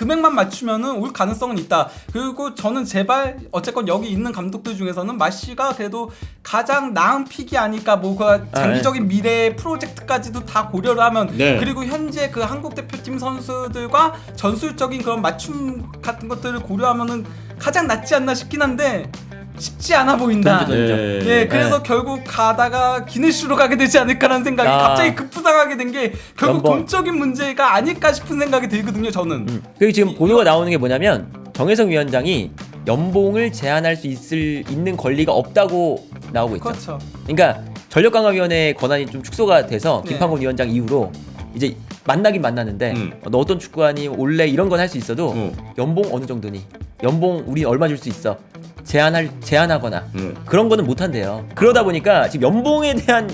금액만 맞추면은 올 가능성은 있다. 그리고 저는 제발 어쨌건 여기 있는 감독들 중에서는 마시가 그래도 가장 나은 픽이 아닐까. 뭐 그 장기적인 미래 프로젝트까지도 다 고려를 하면 그리고 현재 그 한국 대표팀 선수들과 전술적인 그런 맞춤 같은 것들을 고려하면은 가장 낫지 않나 싶긴 한데 쉽지 않아 보인다. 예, 그래서 결국 가다가 기네슈로 가게 되지 않을까라는 생각이 갑자기 급부상하게 된 게 결국 돈적인 문제가 아닐까 싶은 생각이 들거든요, 저는. 그리고 지금 보도가 나오는 게 뭐냐면 정혜성 위원장이 연봉을 제한할 수 있는 권리가 없다고 나오고 있죠. 그렇죠. 그러니까 전력강화위원회의 권한이 좀 축소가 돼서 김판곤 위원장 이후로 이제 만나긴 만나는데 너 어떤 축구하니 올래 이런 건 할 수 있어도 연봉 어느 정도니 연봉 우리 얼마 줄 수 있어 제한하거나 그런 거는 못 한대요. 그러다 보니까 지금 연봉에 대한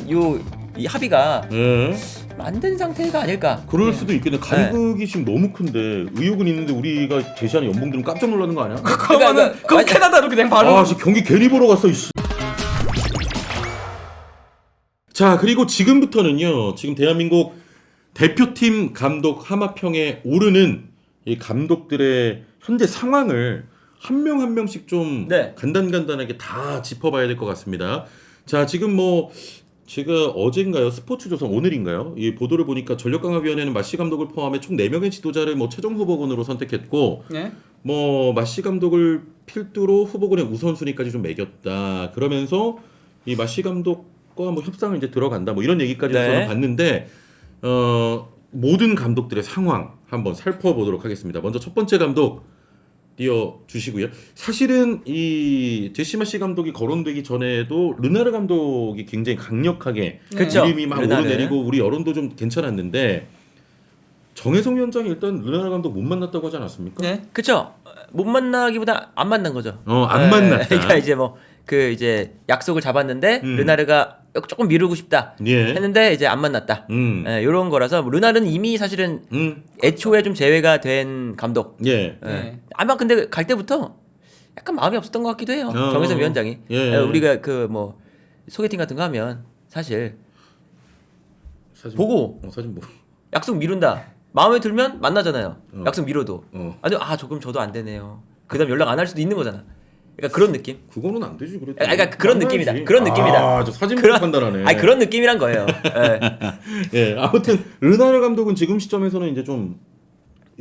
이 합의가 만든 상태가 아닐까. 그럴 수도 있겠네. 간극이 지금 너무 큰데 의욕은 있는데 우리가 제시하는 연봉 들으면 깜짝 놀라는 거 아니야? 그러면은 그럼 캐나다로 그냥 바로. 아, 진짜 경기 괜히 보러 갔어. 이씨. 자, 그리고 지금부터는요. 지금 대한민국 대표팀 감독 하마평에 오르는 이 감독들의 현재 상황을 한 명 한 명씩 좀 간단하게 다 짚어봐야 될 것 같습니다. 자, 지금 뭐 제가 어젠가요? 스포츠조선 오늘인가요? 이 보도를 보니까 전력강화위원회는 마시 감독을 포함해 총 4명의 지도자를 뭐 최종 후보군으로 선택했고 뭐 마시 감독을 필두로 후보군의 우선순위까지 좀 매겼다. 그러면서 이 마시 감독과 뭐 협상을 이제 들어간다. 뭐 이런 얘기까지 저는 봤는데 모든 감독들의 상황 한번 살펴보도록 하겠습니다. 먼저 첫 번째 감독 띄워주시고요. 사실은 이 제시마시 감독이 거론되기 전에도 르나르 감독이 굉장히 강력하게 이름이 막 오르내리고 우리 여론도 좀 괜찮았는데 정혜성 위원장이 일단 르나르 감독 못 만났다고 하지 않았습니까? 네, 그렇죠. 못 만나기보다 안 만난 거죠. 안 만났다. 그러니까 이제 뭐 그 이제 약속을 잡았는데 르나르가 조금 미루고 싶다 했는데 이제 안 만났다. 이런 거라서 르나르는 이미 사실은 애초에 좀 제외가 된 감독. 아마 근데 갈 때부터 약간 마음이 없었던 것 같기도 해요. 정혜성 위원장이. 우리가 그 뭐 소개팅 같은 거 하면 사실 사진 보고 약속 미룬다. 마음에 들면 만나잖아요. 약속 미뤄도. 아니 조금 저도 안 되네요. 그다음 연락 안 할 수도 있는 거잖아. 그러니까 그런 느낌? 그거는 안 되지 그래도. 그러니까 그런 느낌이다. 그런 느낌이다. 저 사진 보고 판단하네. 그런 느낌이란 거예요. 아무튼 르나르 감독은 지금 시점에서는 이제 좀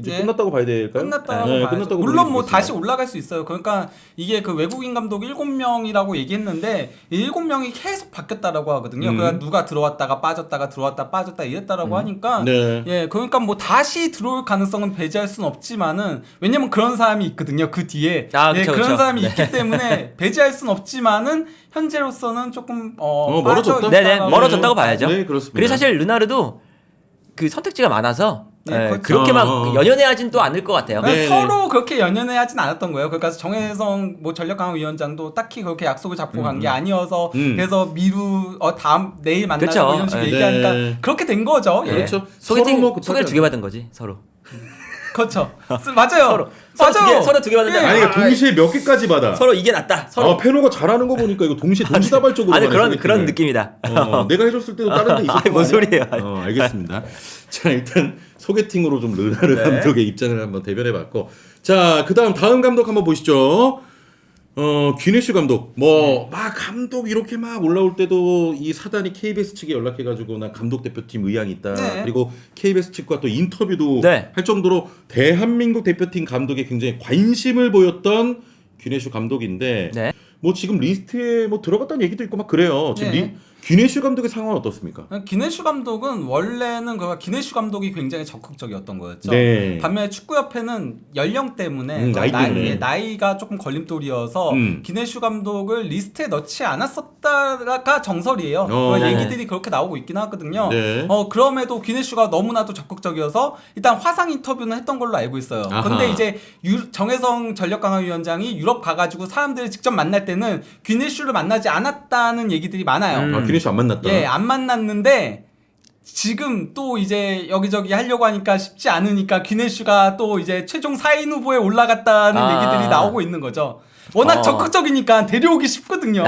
끝났다고 봐야 될까요? 끝났다고 봐야죠. 물론 뭐 다시 올라갈 수 있어요. 그러니까 이게 그 외국인 감독 7명이라고 얘기했는데 7명이 계속 바뀌었다라고 하거든요. 그러니까 누가 들어왔다가 빠졌다가 들어왔다 빠졌다 이랬다라고 하니까 그러니까 뭐 다시 들어올 가능성은 배제할 수는 없지만은 왜냐면 그런 사람이 있거든요. 그 뒤에 그런 사람이 있기 때문에 배제할 수는 없지만은 현재로서는 조금 멀어졌다. 멀어졌다고 봐야죠. 네, 그렇습니다. 그리고 사실 르나르도 그 선택지가 많아서 그렇게 막 연연해하진 또 않을 것 같아요. 서로 그렇게 연연해하진 않았던 거예요. 그러니까 정혜성 뭐 전력강화위원장도 딱히 그렇게 약속을 잡고 간 게 아니어서 그래서 내일 만나자 뭐 이런 식으로 얘기하니까 그렇게 된 거죠. 그렇죠. 소개를 2개 받은 거지 서로. 그렇죠. 맞아요. 서로 2개 받는데. 아니 동시에 몇 개까지 받아? 서로 이게 낫다. 서로. 페노가 잘하는 거 보니까 이거 동시다발적으로. 아니 그런 느낌이다. 내가 해줬을 때도 다른 데 있었던 뭔 소리예요? 알겠습니다. 자, 일단 소개팅으로 좀 르나르 감독의 입장을 한번 대변해봤고, 자, 다음 감독 한번 보시죠. 귀네슈 감독. 막 감독 이렇게 막 올라올 때도 이 사단이 KBS 측에 연락해가지고 나 감독 대표팀 의향이 있다. 그리고 KBS 측과 또 인터뷰도 할 정도로 대한민국 대표팀 감독에 굉장히 관심을 보였던 귀네슈 감독인데 뭐 지금 리스트에 뭐 들어갔다는 얘기도 있고 막 그래요. 지금 귀네슈 감독의 상황은 어떻습니까? 귀네슈 감독은 원래는 귀네슈 감독이 굉장히 적극적이었던 거였죠. 반면에 축구협회는 연령 때문에 나이가 조금 걸림돌이어서 귀네슈 감독을 리스트에 넣지 않았었다가 정설이에요. 얘기들이 그렇게 나오고 있긴 하거든요. 그럼에도 귀네슈가 너무나도 적극적이어서 일단 화상 인터뷰는 했던 걸로 알고 있어요. 근데 이제 정혜성 전력강화위원장이 유럽 가가지고 사람들을 직접 만날 때는 귀네슈를 만나지 않았다는 얘기들이 많아요. 귀네슈 안 만났다. 안 만났는데 지금 또 이제 여기저기 하려고 하니까 쉽지 않으니까 귀네슈가 또 이제 최종 4인 후보에 올라갔다는 얘기들이 나오고 있는 거죠. 워낙 적극적이니까 데려오기 쉽거든요.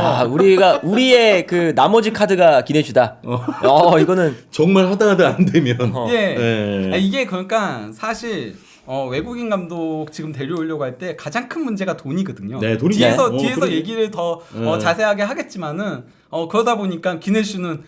우리의 그 나머지 카드가 귀네슈다. 이거는 정말 하다 안 되면. 이게 그러니까 사실 외국인 감독 지금 데려오려고 할 때 가장 큰 문제가 돈이거든요. 네, 돈이 뒤에서 그러게. 얘기를 더 자세하게 하겠지만은 그러다 보니까 기네슈는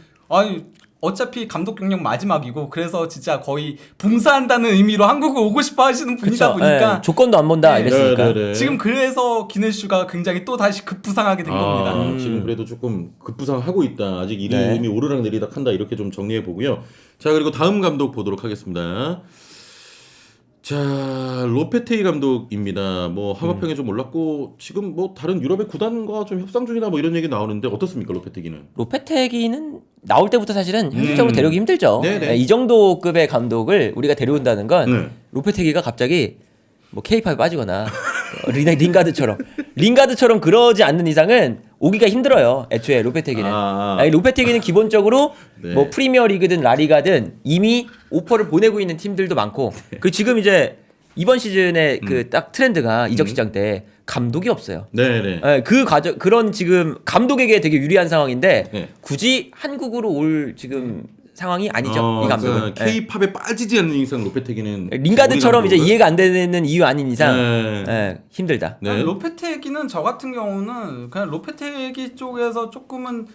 어차피 감독 경력 마지막이고 그래서 진짜 거의 봉사한다는 의미로 한국을 오고 싶어 하시는 분이다 보니까 조건도 안 본다 네. 이랬으니까. 네. 지금 그래서 기네슈가 굉장히 또 다시 급부상하게 된 겁니다. 지금 그래도 조금 급부상하고 있다. 아직 이름이 오르락내리락 한다. 이렇게 좀 정리해 보고요. 자, 그리고 다음 감독 보도록 하겠습니다. 자, 로페테이 감독입니다. 뭐 하마평에 좀 올랐고 지금 뭐 다른 유럽의 구단과 좀 협상 중이다 뭐 이런 얘기 나오는데 어떻습니까, 로페테기는? 로페테기는 나올 때부터 사실은 현실적으로 데려오기 힘들죠. 네네. 이 정도 급의 감독을 우리가 데려온다는 건 로페테기가 갑자기 뭐 K-팝에 빠지거나 링가드처럼 그러지 않는 이상은 오기가 힘들어요. 애초에 로페테기는. 로페테기는 기본적으로 네. 뭐 프리미어 리그든 라리가든 이미 오퍼를 보내고 있는 팀들도 많고 그리고 지금 이제 이번 시즌에 그 딱 트렌드가 이적 시장 때 감독이 없어요. 네네. 그런 지금 감독에게 되게 유리한 상황인데 네. 굳이 한국으로 올 지금 상황이 아니죠. 이 감독은. K-팝에 빠지지 않는 이상 로페테기는 링가드처럼 이제 이해가 안 되는 이유 아닌 이상 힘들다. 네. 로페테기는 저 같은 경우는 그냥 로페테기 쪽에서 조금은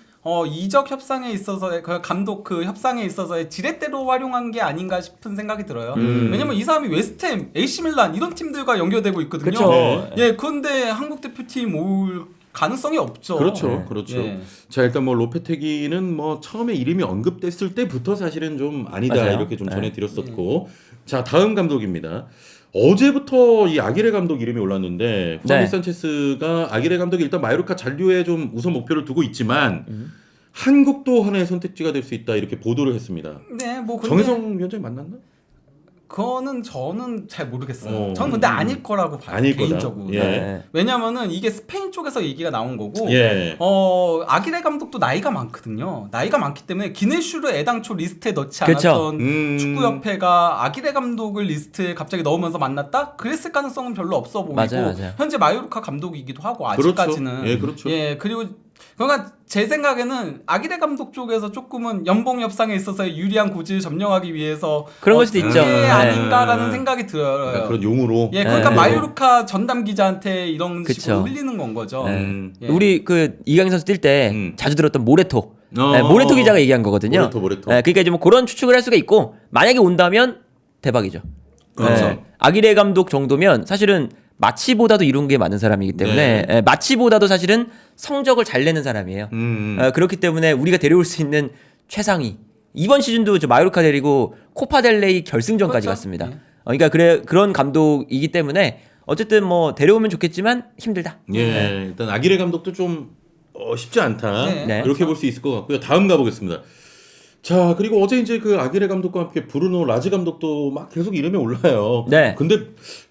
이적 협상에 있어서 그 감독 그 협상에 있어서의 지렛대로 활용한 게 아닌가 싶은 생각이 들어요. 왜냐면 이 사람이 웨스트햄, AC 밀란 이런 팀들과 연결되고 있거든요. 그쵸. 예, 그런데 한국 대표팀 올 가능성이 없죠. 그렇죠, 그렇죠. 예. 자, 일단 뭐 로페테기는 뭐 처음에 이름이 언급됐을 때부터 사실은 좀 아니다 맞아요. 이렇게 좀 전해드렸었고, 자, 다음 감독입니다. 어제부터 이 아기레 감독 이름이 올랐는데 후아니 산체스가 아기레 감독이 일단 마요르카 잔류에 좀 우선 목표를 두고 있지만 한국도 하나의 선택지가 될 수 있다 이렇게 보도를 했습니다. 네, 뭐 근데 정혜성 위원장이 만났나? 그거는 저는 잘 모르겠어요. 저는 근데 아닐 거라고 봐요. 아닐 거다. 개인적으로. 예. 네. 왜냐면은 이게 스페인 쪽에서 얘기가 나온 거고, 예. 아기레 감독도 나이가 많거든요. 나이가 많기 때문에 기네슈를 애당초 리스트에 넣지 그쵸. 않았던 축구협회가 아기레 감독을 리스트에 갑자기 넣으면서 만났다? 그랬을 가능성은 별로 없어 보이고, 맞아요. 현재 마요르카 감독이기도 하고 아직까지는. 그렇죠. 예, 그렇죠. 예, 그리고 그러니까 제 생각에는 아기레 감독 쪽에서 조금은 연봉 협상에 있어서 유리한 고지를 점령하기 위해서 그런 걸 수도 있죠. 그게 네. 아닌가라는 생각이 들어요. 약간 그런 용으로. 예, 그러니까 네. 마요르카 전담 기자한테 이런 그쵸. 식으로 흘리는 건 거죠. 예. 우리 그 이강인 선수 뛸 때 자주 들었던 모레토. 어. 모레토 기자가 얘기한 거거든요. 모레토. 그러니까 이제 뭐 그런 추측을 할 수가 있고 만약에 온다면 대박이죠. 그렇죠. 아기레 감독 정도면 사실은 마치보다도 이룬 게 많은 사람이기 때문에 마치보다도 사실은 성적을 잘 내는 사람이에요. 그렇기 때문에 우리가 데려올 수 있는 최상위 이번 시즌도 저 마요르카 데리고 코파델레이 결승전까지 그렇죠. 갔습니다. 그러니까 그런 감독이기 때문에 어쨌든 뭐 데려오면 좋겠지만 힘들다. 예, 일단 아기레 감독도 좀 쉽지 않다. 네. 이렇게 볼 수 있을 것 같고요. 다음 가보겠습니다. 자, 그리고 어제 이제 그 아기레 감독과 함께 브루노 라지 감독도 막 계속 이름이 올라요. 네. 근데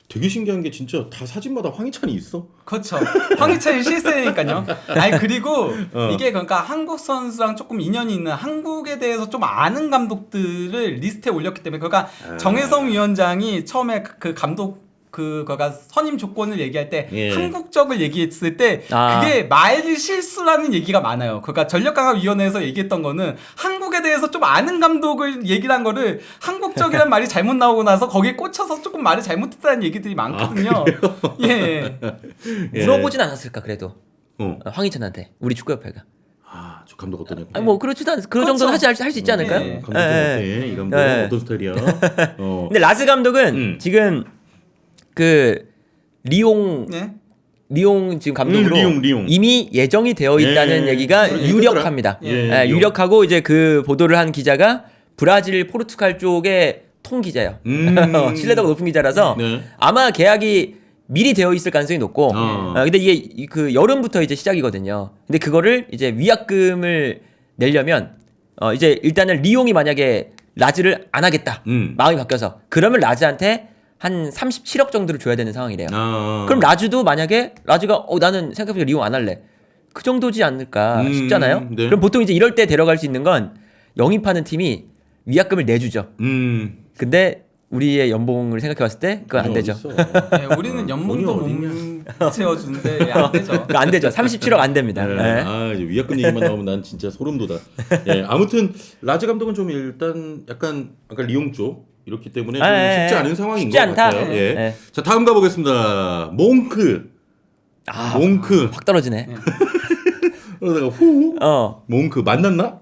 되게 신기한 게 진짜 다 사진마다 황희찬이 있어. 그렇죠. 황희찬이 실세니까요. 아니 그리고 이게 그러니까 한국 선수랑 조금 인연이 있는 한국에 대해서 좀 아는 감독들을 리스트에 올렸기 때문에 그러니까 정혜성 위원장이 처음에 그 감독 그거가 선임 조건을 얘기할 때 한국적을 얘기했을 때 그게 말 실수라는 얘기가 많아요. 그러니까 전력강화위원회에서 얘기했던 거는 한국에 대해서 좀 아는 감독을 얘기를 한 거를 한국적이란 말이 잘못 나오고 나서 거기에 꽂혀서 조금 말을 잘못했다는 얘기들이 많거든요. 예. 물어보진 않았을까 그래도 황희찬한테 우리 축구협회가. 저 감독 어떠냐고. 아니 뭐 그렇지도 않. 그 정도는 할 수 있지 않을까요? 예. 감독 어때? 이 감독 어떤 스타일이야? 근데 라스 감독은 지금 그 리옹 지금 감독으로 리옹. 이미 예정이 되어 있다는 얘기가 유력합니다. 유력하고 이제 그 보도를 한 기자가 브라질, 포르투갈 쪽의 통 기자예요. 신뢰도가 높은 기자라서 아마 계약이 미리 되어 있을 가능성이 높고, 근데 이게 그 여름부터 이제 시작이거든요. 근데 그거를 이제 위약금을 내려면 이제 일단은 리옹이 만약에 라즈를 안 하겠다 마음이 바뀌어서 그러면 라즈한테 한 37억 정도를 줘야 되는 상황이래요. 그럼 라즈도 만약에 라즈가 나는 생각해보니까 리옹 안 할래. 그 정도지 않을까 싶잖아요. 네. 그럼 보통 이제 이럴 때 데려갈 수 있는 건 영입하는 팀이 위약금을 내주죠. 근데 우리의 연봉을 생각해봤을 때 그건 안 되죠. 네, 우리는 연봉도 못 채워주는데 안 되죠. 그거 안 되죠. 37억 안 됩니다. 이제 위약금 얘기만 나오면 난 진짜 소름 돋아. 아무튼 라즈 감독은 좀 일단 약간 아까 리옹 쪽 이렇기 때문에 아, 좀 예, 쉽지 예. 않은 상황인 쉽지 것 않다. 같아요. 예. 예. 자 다음 가보겠습니다. 몽크. 몽크. 확 떨어지네. 그러다가 후. 어. 몽크 만났나?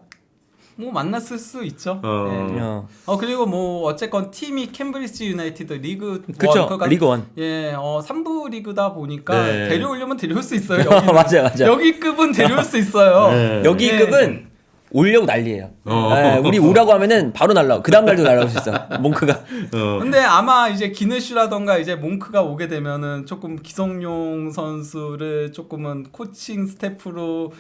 뭐 만났을 수 있죠. 어. 어. 그리고 뭐 어쨌건 팀이 캠브리지 유나이티드 리그 그쵸. 그러니까 리그 원. 3부 리그다 보니까 네. 데려오려면 데려올 수 있어요. 여기는. 맞아요. 여기 급은 데려올 수 있어요. 네. 여기 예. 급은 오려고 난리예요. 어. 예, 우리 오라고 하면은 바로 날라. 그 다음 날도 날라올 수 있어. 몽크가. 어. 근데 아마 이제 기네슈라던가 이제 몽크가 오게 되면은 조금 기성용 선수를 조금은 코칭 스태프로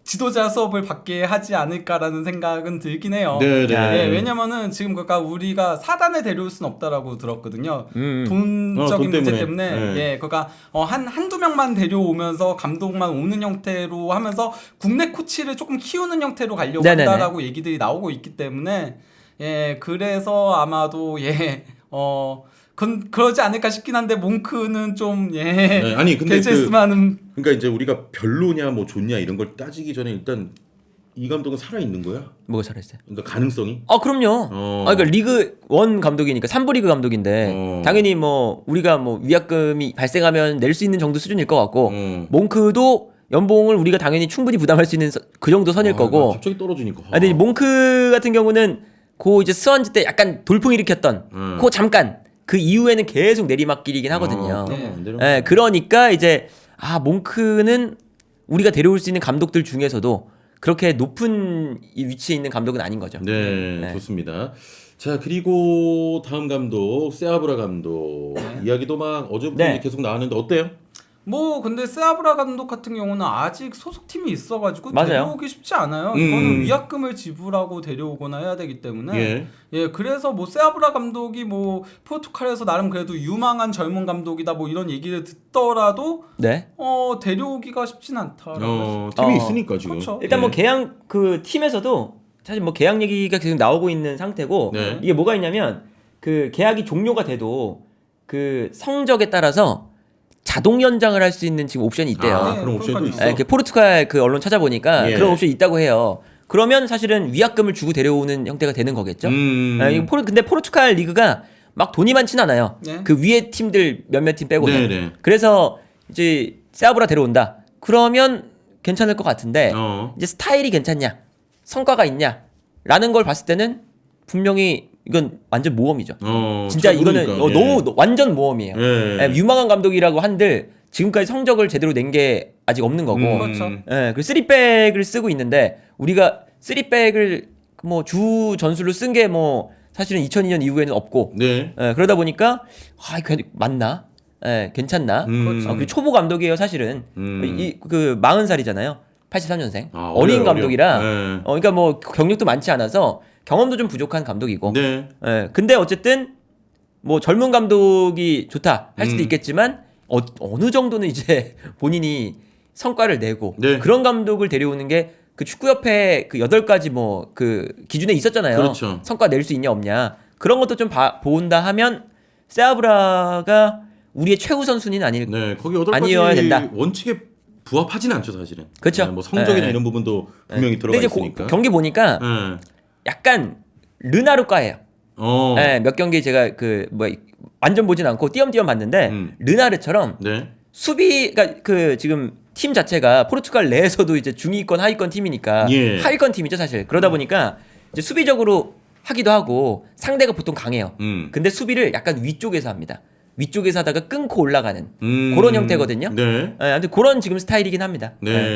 지도자 수업을 받게 하지 않을까라는 생각은 들긴 해요. 네네. 예, 왜냐면은 지금 그러니까 우리가 사단에 데려올 수는 없다라고 들었거든요. 돈적인 돈 문제 때문에. 때문에 네. 예, 그러니까 한두 명만 데려오면서 감독만 오는 형태로 하면서 국내 코치를 조금 키우는 형태로 가려고 네네네. 한다라고 얘기들이 나오고 있기 때문에 예, 그래서 아마도 그러지 않을까 싶긴 한데 몽크는 좀 네, 아니 근데 결제했으면은 그러니까 이제 우리가 별로냐 뭐 좋냐 이런 걸 따지기 전에 일단 이 감독은 살아 있는 거야. 뭐가 잘했어요? 그러니까 가능성이. 그럼요. 그러니까 리그 원 감독이니까 3부 리그 감독인데 당연히 뭐 우리가 뭐 위약금이 발생하면 낼 수 있는 정도 수준일 것 같고 몽크도 연봉을 우리가 당연히 충분히 부담할 수 있는 그 정도 선일 거고. 갑자기 떨어지니까. 근데 몽크 같은 경우는 고 이제 스완지 때 약간 돌풍 일으켰던 고 잠깐 그 이후에는 계속 내리막길이긴 하거든요. 예, 그러니까 이제 몽크는 우리가 데려올 수 있는 감독들 중에서도 그렇게 높은 이 위치에 있는 감독은 아닌 거죠. 네, 좋습니다. 자 그리고 다음 감독 세아브라 감독 이야기도 막 어제부터 네. 계속 나왔는데 어때요? 뭐 근데 세아브라 감독 같은 경우는 아직 소속팀이 있어가지고 맞아요. 데려오기 쉽지 않아요. 이거는 위약금을 지불하고 데려오거나 해야 되기 때문에 그래서 뭐 세아브라 감독이 뭐 포르투갈에서 나름 그래도 유망한 젊은 감독이다 뭐 이런 얘기를 듣더라도 네. 데려오기가 쉽진 않다라고 팀이 있으니까 지금. 그렇죠. 일단 뭐 계약 그 팀에서도 사실 뭐 계약 얘기가 계속 나오고 있는 상태고 네. 이게 뭐가 있냐면 그 계약이 종료가 돼도 그 성적에 따라서 자동 연장을 할 수 있는 지금 옵션이 있대요. 그런 옵션도 그러니까요. 있어. 이렇게 포르투갈 그 언론 찾아보니까 예. 그런 옵션이 있다고 해요. 그러면 사실은 위약금을 주고 데려오는 형태가 되는 거겠죠. 근데 포르투갈 리그가 막 돈이 많진 않아요. 네. 그 위에 팀들 몇몇 팀 빼고는. 네네. 그래서 이제 세아브라 데려온다. 그러면 괜찮을 것 같은데 이제 스타일이 괜찮냐, 성과가 있냐, 라는 걸 봤을 때는 분명히 이건 완전 모험이죠. 진짜 이거는 너무 완전 모험이에요. 유망한 감독이라고 한들 지금까지 성적을 제대로 낸 게 아직 없는 거고. 그렇죠. 그 3백을 쓰고 있는데 우리가 3백을 뭐 주 전술로 쓴 게 뭐 사실은 2002년 이후에는 없고. 그러다 보니까 맞나? 괜찮나? 그리고 초보 감독이에요, 사실은. 그 40살이잖아요. 83년생. 어린 감독이라. 그러니까 뭐 경력도 많지 않아서 경험도 좀 부족한 감독이고. 근데 어쨌든 뭐 젊은 감독이 좋다 할 수도 있겠지만 어느 정도는 이제 본인이 성과를 내고 그런 감독을 데려오는 게 그 축구협회 그 8가지 뭐 그 기준에 있었잖아요. 그렇죠. 성과 낼 수 있냐 없냐. 그런 것도 좀 본다 하면 세아브라가 우리의 최우 선수는 거기 8가지 아니어야 된다. 원칙에 부합하진 않죠, 사실은. 그렇죠. 뭐 성적이나 이런 부분도 분명히 들어가 근데 있으니까. 경기 보니까 약간 르나르과예요. 몇 경기 제가 그 뭐 완전 보진 않고 띄엄띄엄 봤는데 르나르처럼 수비 그러니까 그 지금 팀 자체가 포르투갈 내에서도 이제 중위권 하위권 팀이니까 하위권 팀이죠, 사실. 그러다 보니까 이제 수비적으로 하기도 하고 상대가 보통 강해요. 근데 수비를 약간 위쪽에서 합니다. 위쪽에서 하다가 끊고 올라가는 그런 형태거든요. 아무튼 그런 지금 스타일이긴 합니다.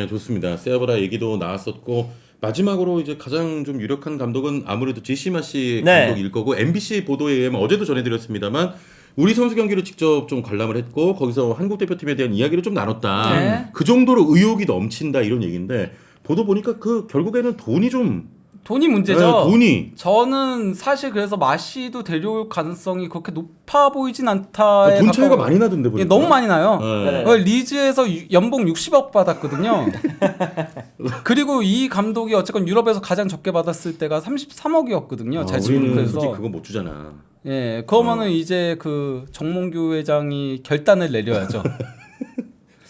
좋습니다. 세아브라 얘기도 나왔었고 마지막으로 이제 가장 좀 유력한 감독은 아무래도 제시마시 감독일 거고 MBC 보도에 의하면 어제도 전해드렸습니다만 우리 선수 경기를 직접 좀 관람을 했고 거기서 한국 대표팀에 대한 이야기를 좀 나눴다. 그 정도로 의욕이 넘친다 이런 얘기인데 보도 보니까 그 결국에는 돈이 문제죠. 돈이. 저는 사실 그래서 마시도 데려올 가능성이 그렇게 높아 보이진 않다. 돈 차이가 많이 나던데 보니까. 너무 많이 나요. 리즈에서 연봉 60억 받았거든요. 그리고 이 감독이 어쨌건 유럽에서 가장 적게 받았을 때가 33억이었거든요. 제 우리는 지금에서. 솔직히 그거 못 주잖아. 그러면은 이제 그 정몽규 회장이 결단을 내려야죠.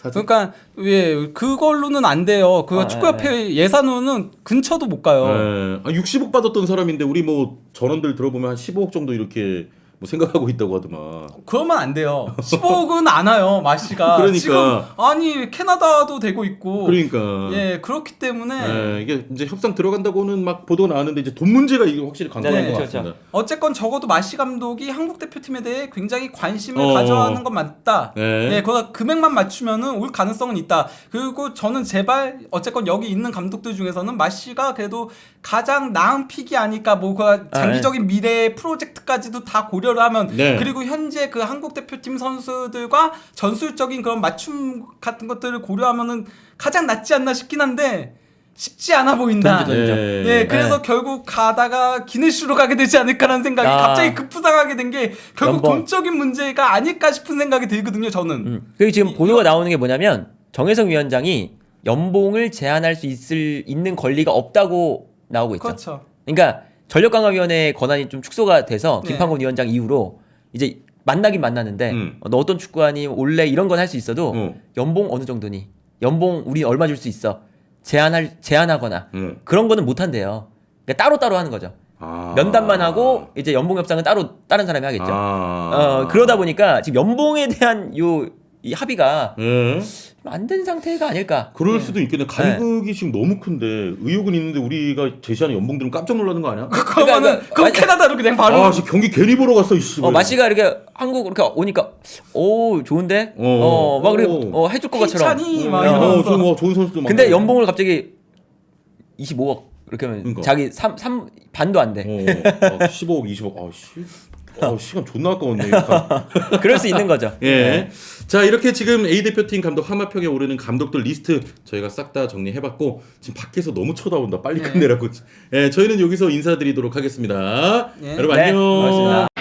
사실. 그러니까 예 그걸로는 안 돼요. 그 축구협회 예산으로는 근처도 못 가요. 60억 받았던 사람인데 우리 뭐 전원들 들어보면 한 15억 정도 이렇게 뭐 생각하고 있다고 하더만. 그러면 안 돼요. 15억은 안 와요, 마씨가. 그러니까. 지금 아니 캐나다도 되고 있고. 그러니까. 예, 그렇기 때문에 이게 이제 협상 들어간다고는 막 보도가 나왔는데 이제 돈 문제가 이게 확실히 관건인 네, 것 그렇죠. 같습니다. 어쨌건 적어도 마씨 감독이 한국 대표팀에 대해 굉장히 관심을 가져하는 건 맞다. 네. 예, 거기다 금액만 맞추면은 올 가능성은 있다. 그리고 저는 제발 어쨌건 여기 있는 감독들 중에서는 마씨가 그래도 가장 나은 픽이 아닐까. 뭐 그 장기적인 미래 프로젝트까지도 다 고려를 하면 네. 그리고 현재 그 한국 대표팀 선수들과 전술적인 그런 맞춤 같은 것들을 고려하면은 가장 낫지 않나 싶긴 한데 쉽지 않아 보인다. 네, 그래서 결국 가다가 기네슈로 가게 되지 않을까라는 생각이 갑자기 급부상하게 된 게 결국 연봉. 돈적인 문제가 아닐까 싶은 생각이 들거든요, 저는. 그리고 지금 보도가 나오는 게 뭐냐면 정혜성 위원장이 연봉을 제한할 수 있는 권리가 없다고 나오고 있죠. 그렇죠. 그러니까 전력강화위원회의 권한이 좀 축소가 돼서 네. 김판곤 위원장 이후로 이제 만나긴 만나는데 너 어떤 축구하니 올래 이런 건 할 수 있어도 연봉 어느 정도니 연봉 우리 얼마 줄 수 있어 제한하거나 그런 거는 못 한대요. 그러니까 따로따로 하는 거죠. 면담만 하고 이제 연봉 협상은 따로 다른 사람이 하겠죠. 그러다 보니까 지금 연봉에 대한 이 합의가 안 된 상태가 아닐까. 그럴 수도 있겠네. 간극이 지금 너무 큰데 의혹은 있는데 우리가 제시하는 연봉 들으면 깜짝 놀라는 거 아니야? 그러면은 그럼 캐나다로 그냥 바로. 지금 경기 괜히 보러 갔어 이씨. 마씨가 이렇게 한국 이렇게 오니까 오 좋은데 막 그리고 해줄 것 것처럼. 희찬이 막 이러면서. 좋은 선수도 많고. 근데 연봉을 갑자기 25억 이렇게 하면 그러니까. 자기 3 반도 안 돼. 15억, 20억. 시간 존나 아까웠네. 이거. 그럴 수 있는 거죠. 예. 자, 이렇게 지금 A 대표팀 감독 하마평에 오르는 감독들 리스트 저희가 싹 다 정리해봤고 지금 밖에서 너무 쳐다온다. 빨리 끝내라고. 예, 저희는 여기서 인사드리도록 하겠습니다. 여러분 네, 안녕. 고맙습니다.